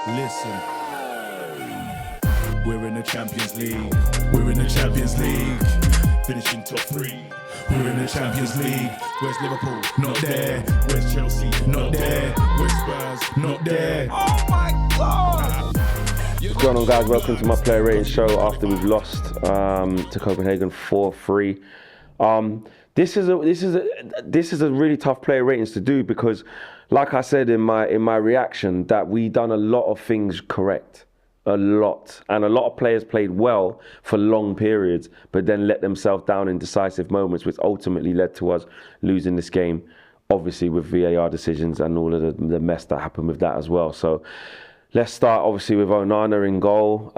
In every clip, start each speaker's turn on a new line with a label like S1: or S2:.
S1: Listen, we're in the Champions League. We're in the Champions League. Finishing top 3. We're in the Champions League. Where's Liverpool? Not there. Where's Chelsea? Not there. Where's Spurs? Not there. Oh my God!
S2: What's going on, guys? Welcome to my player rating show after we've lost to Copenhagen 4-3. This is a really tough player ratings to do because, like I said in my reaction, that we done a lot of things correct, and a lot of players played well for long periods, but then let themselves down in decisive moments, which ultimately led to us losing this game, obviously with VAR decisions and all of the mess that happened with that as well. So let's start obviously with Onana in goal.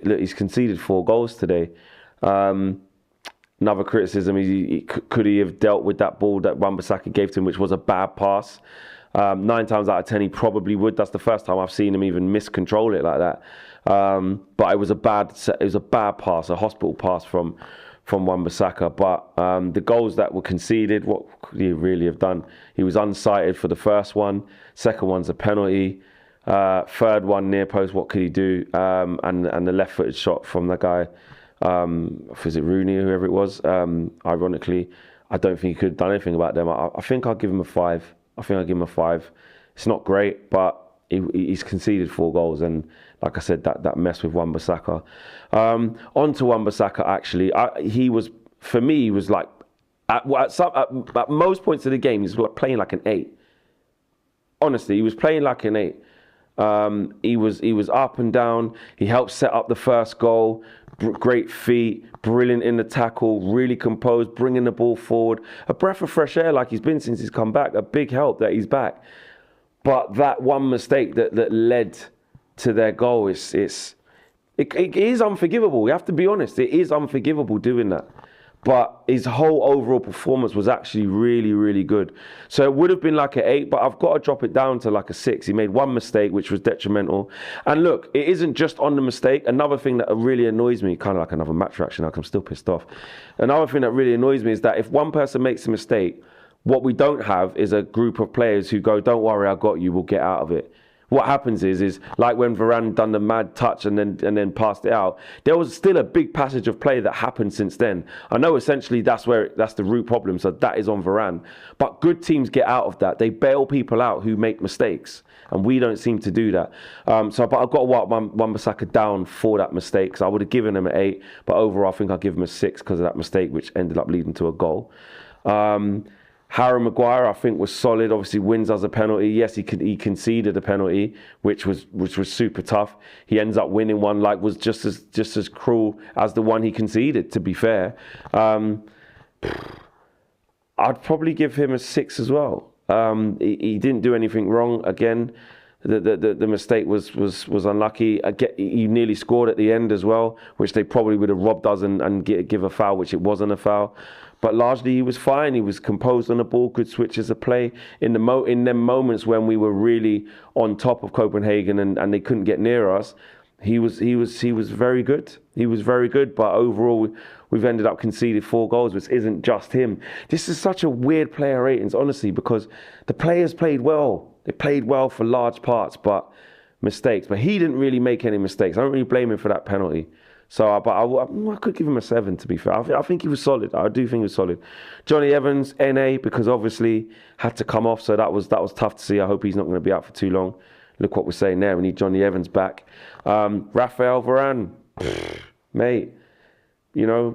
S2: Look, he's conceded 4 goals today. Another criticism is could he have dealt with that ball that Wan-Bissaka gave to him, which was a bad pass. 9 times out of 10 he probably would. That's the first time I've seen him even miscontrol it like that. But it was a bad pass, a hospital pass from Wan-Bissaka. But the goals that were conceded, what could he really have done? He was unsighted for the first one. Second one's a penalty. Third one near post, what could he do? And the left-footed shot from the guy, is it Rooney, whoever it was? Ironically, I don't think he could have done anything about them. I think I'll give him a 5. It's not great, but he's conceded 4 goals, and like I said, that mess with Wan-Bissaka. On to Wan-Bissaka, actually, he was like at most points of the game, he was playing like an 8. Honestly, he was playing like an 8. He was up and down. He helped set up the first goal. Great feet, brilliant in the tackle, really composed, bringing the ball forward. A breath of fresh air like he's been since he's come back. A big help that he's back. But that one mistake that led to their goal, it is unforgivable. We have to be honest. It is unforgivable doing that. But his whole overall performance was actually really, really good. So it would have been like an 8, but I've got to drop it down to like a 6. He made one mistake, which was detrimental. And look, it isn't just on the mistake. Another thing that really annoys me, kind of like another match reaction, like I'm still pissed off. Another thing that really annoys me is that if one person makes a mistake, what we don't have is a group of players who go, don't worry, I got you, we'll get out of it. What happens is like when Varane done the mad touch and then passed it out, there was still a big passage of play that happened since then. I know essentially that's the root problem, so that is on Varane. But good teams get out of that. They bail people out who make mistakes, and we don't seem to do that. But I've got to walk Wan-Bissaka down for that mistake, because I would have given him an 8, but overall I think I'll give him a 6 because of that mistake, which ended up leading to a goal. Harry Maguire, I think, was solid. Obviously, wins us a penalty. Yes, he conceded a penalty, which was super tough. He ends up winning one, like was just as cruel as the one he conceded. To be fair, I'd probably give him a 6 as well. He didn't do anything wrong. Again, the mistake was unlucky. He nearly scored at the end as well, which they probably would have robbed us and give a foul, which it wasn't a foul. But largely he was fine. He was composed on the ball, good switches of play. In them moments when we were really on top of Copenhagen and they couldn't get near us, he was very good. He was very good. But overall, we've ended up conceding 4 goals, which isn't just him. This is such a weird player ratings, honestly, because the players played well. They played well for large parts, but mistakes. But he didn't really make any mistakes. I don't really blame him for that penalty. So, but I could give him a 7, to be fair. I think he was solid. I do think he was solid. Johnny Evans, NA, because obviously had to come off, so that was tough to see. I hope he's not going to be out for too long. Look what we're saying there. We need Johnny Evans back. Raphael Varane, mate,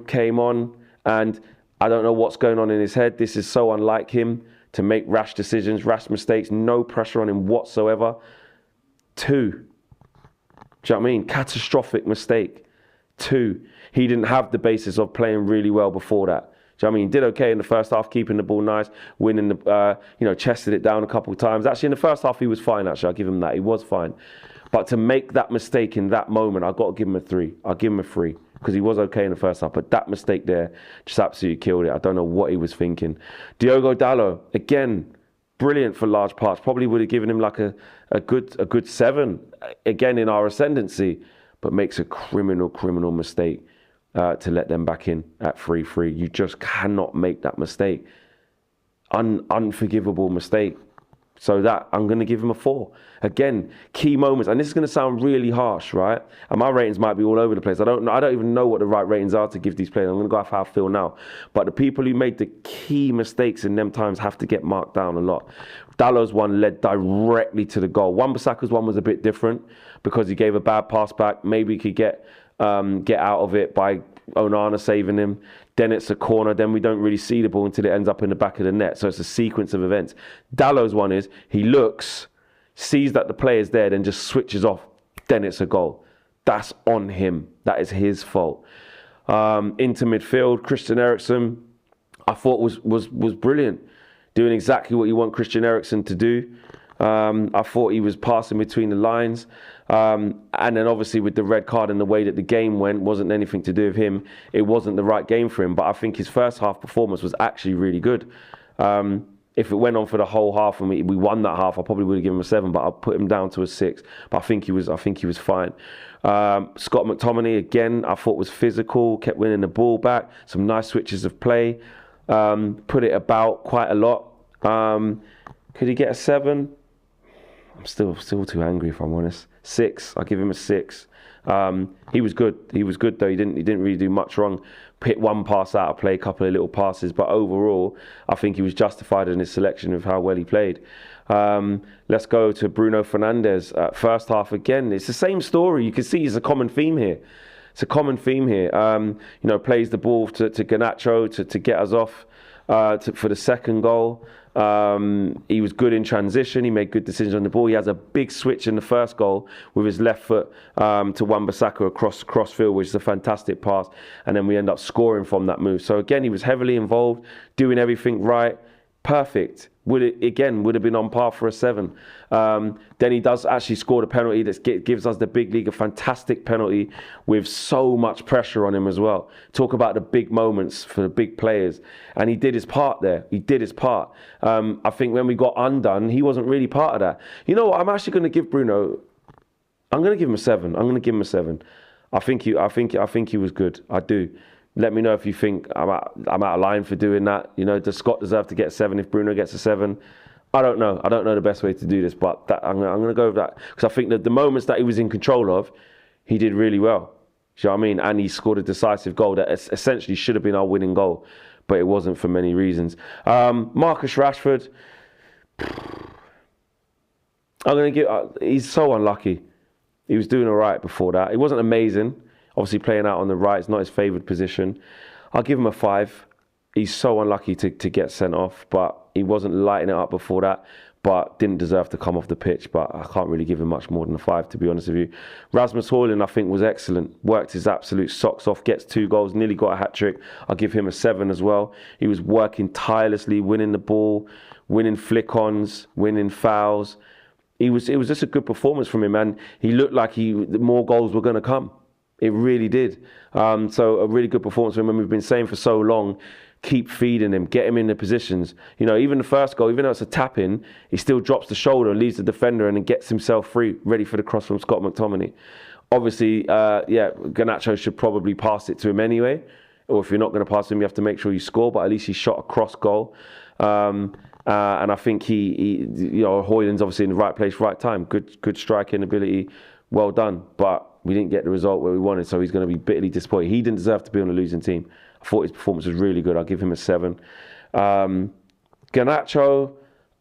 S2: came on, and I don't know what's going on in his head. This is so unlike him to make rash decisions, rash mistakes. No pressure on him whatsoever. 2. Do you know what I mean? Catastrophic mistake. 2, he didn't have the basis of playing really well before that. Do you know what I mean? He did okay in the first half, keeping the ball nice, winning chested it down a couple of times. Actually, in the first half, he was fine, actually. I'll give him that. He was fine. But to make that mistake in that moment, I've got to give him a 3. I'll give him a 3 because he was okay in the first half. But that mistake there just absolutely killed it. I don't know what he was thinking. Diogo Dalot, again, brilliant for large parts. Probably would have given him like a good 7, again, in our ascendancy. But makes a criminal mistake to let them back in at 3-3. You just cannot make that mistake. Unforgivable mistake. So that, I'm going to give him a 4. Again, key moments, and this is going to sound really harsh, right? And my ratings might be all over the place. I don't even know what the right ratings are to give these players. I'm going to go off how I feel now. But the people who made the key mistakes in them times have to get marked down a lot. Dallow's one led directly to the goal. Wan-Bissaka's one was a bit different because he gave a bad pass back. Maybe he could get out of it by Onana saving him. Then it's a corner. Then we don't really see the ball until it ends up in the back of the net. So it's a sequence of events. Dallow's one is he looks, sees that the player's there, then just switches off. Then it's a goal. That's on him. That is his fault. Into midfield, Christian Eriksen, I thought was brilliant, doing exactly what you want Christian Eriksen to do. I thought he was passing between the lines. And then obviously with the red card and the way that the game went, wasn't anything to do with him. It wasn't the right game for him. But I think his first half performance was actually really good. If it went on for the whole half and we won that half, I probably would have given him a 7, but I'll put him down to a 6. But I think he was fine. Scott McTominay, again, I thought was physical, kept winning the ball back, some nice switches of play, put it about quite a lot. Could he get a 7? I'm still too angry, if I'm honest. 6. I'll give him a 6. He was good. He was good though. He didn't really do much wrong. Hit one pass out of play, a couple of little passes, but overall, I think he was justified in his selection of how well he played. Let's go to Bruno Fernandes. First half again, it's the same story. You can see it's a common theme here. It's a common theme here. Plays the ball to Garnacho to get us off for the second goal. He was good in transition. He made good decisions on the ball. He has a big switch in the first goal with his left foot to Wan-Bissaka across field, which is a fantastic pass. And then we end up scoring from that move. So again, he was heavily involved, doing everything right. Perfect. Would have been on par for a 7. Then he does actually score the penalty that gives us the big league, a fantastic penalty with so much pressure on him as well. Talk about the big moments for the big players. And he did his part there. He did his part. I think when we got undone, he wasn't really part of that. You know what? I'm actually going to give Bruno, I'm going to give him a 7. I think he was good. I do. Let me know if you think I'm out of line for doing that. Does Scott deserve to get a 7 if Bruno gets a 7? I don't know. I don't know the best way to do this, but I'm going to go with that. Because I think that the moments that he was in control of, he did really well. Do you know what I mean? And he scored a decisive goal that essentially should have been our winning goal, but it wasn't for many reasons. Marcus Rashford, he's so unlucky. He was doing all right before that. He wasn't amazing. Obviously playing out on the right, it's not his favoured position. I'll give him a 5. He's so unlucky to get sent off, but he wasn't lighting it up before that, but didn't deserve to come off the pitch. But I can't really give him much more than a 5, to be honest with you. Rasmus Højlund, I think, was excellent. Worked his absolute socks off, gets 2 goals, nearly got a hat-trick. I'll give him a 7 as well. He was working tirelessly, winning the ball, winning flick-ons, winning fouls. It was just a good performance from him, and he looked like more goals were going to come. It really did. So a really good performance from him. We've been saying for so long, keep feeding him, get him in the positions. Even the first goal, even though it's a tap-in, he still drops the shoulder, leaves the defender and then gets himself free, ready for the cross from Scott McTominay. Obviously, Garnacho should probably pass it to him anyway. Or if you're not going to pass to him, you have to make sure you score. But at least he shot a cross goal. And I think Højlund's obviously in the right place, right time. Good striking ability. Well done. But we didn't get the result where we wanted, so he's going to be bitterly disappointed. He didn't deserve to be on a losing team. I thought his performance was really good. I'll give him a 7. Garnacho,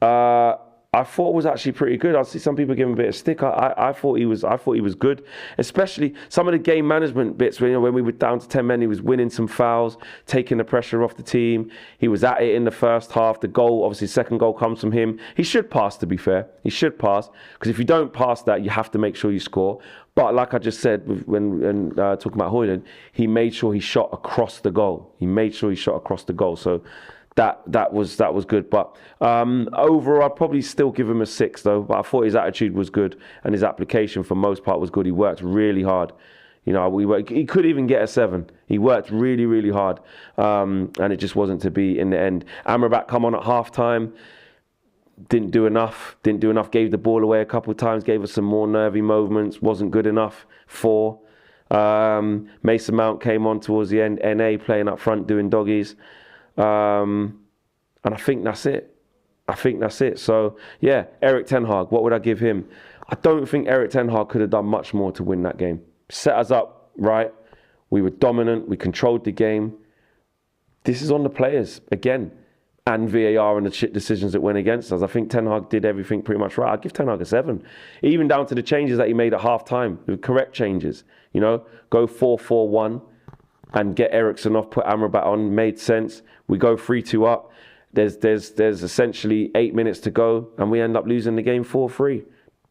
S2: I thought was actually pretty good. I see some people give him a bit of stick. I thought he was good, especially some of the game management bits. When we were down to 10 men, he was winning some fouls, taking the pressure off the team. He was at it in the first half. The goal, obviously, second goal comes from him. He should pass, to be fair. He should pass, because if you don't pass that, you have to make sure you score. But like I just said, when talking about Højlund, he made sure he shot across the goal. So that was good. But overall, I'd probably still give him a 6, though. But I thought his attitude was good and his application for most part was good. He worked really hard. He could even get a 7. He worked really, really hard, and it just wasn't to be in the end. Amrabat come on at half-time. Didn't do enough, gave the ball away a couple of times, gave us some more nervy moments, wasn't good enough. 4. Mason Mount came on towards the end, NA playing up front, doing doggies. And I think that's it. I think that's it. So, yeah, Erik ten Hag, what would I give him? I don't think Erik ten Hag could have done much more to win that game. Set us up right. We were dominant. We controlled the game. This is on the players again. And VAR and the shit decisions that went against us. I think Ten Hag did everything pretty much right. I'd give Ten Hag a 7. Even down to the changes that he made at half-time. The correct changes. You know, go 4-4-1 and get Eriksen off, put Amrabat on. Made sense. We go 3-2 up. There's essentially 8 minutes to go. And we end up losing the game 4-3.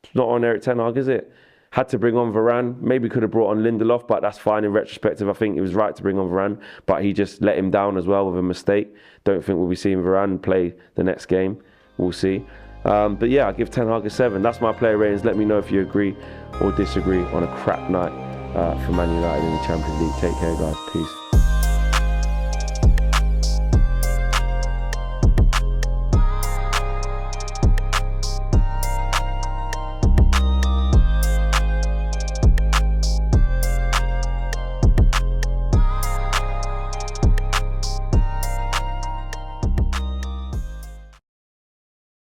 S2: It's not on Erik ten Hag, is it? Had to bring on Varane. Maybe could have brought on Lindelof, but that's fine in retrospective. I think it was right to bring on Varane, but he just let him down as well with a mistake. Don't think we'll be seeing Varane play the next game. We'll see. But yeah, I'll give Ten Hag a 7. That's my player ratings. Let me know if you agree or disagree on a crap night for Man United in the Champions League. Take care, guys. Peace.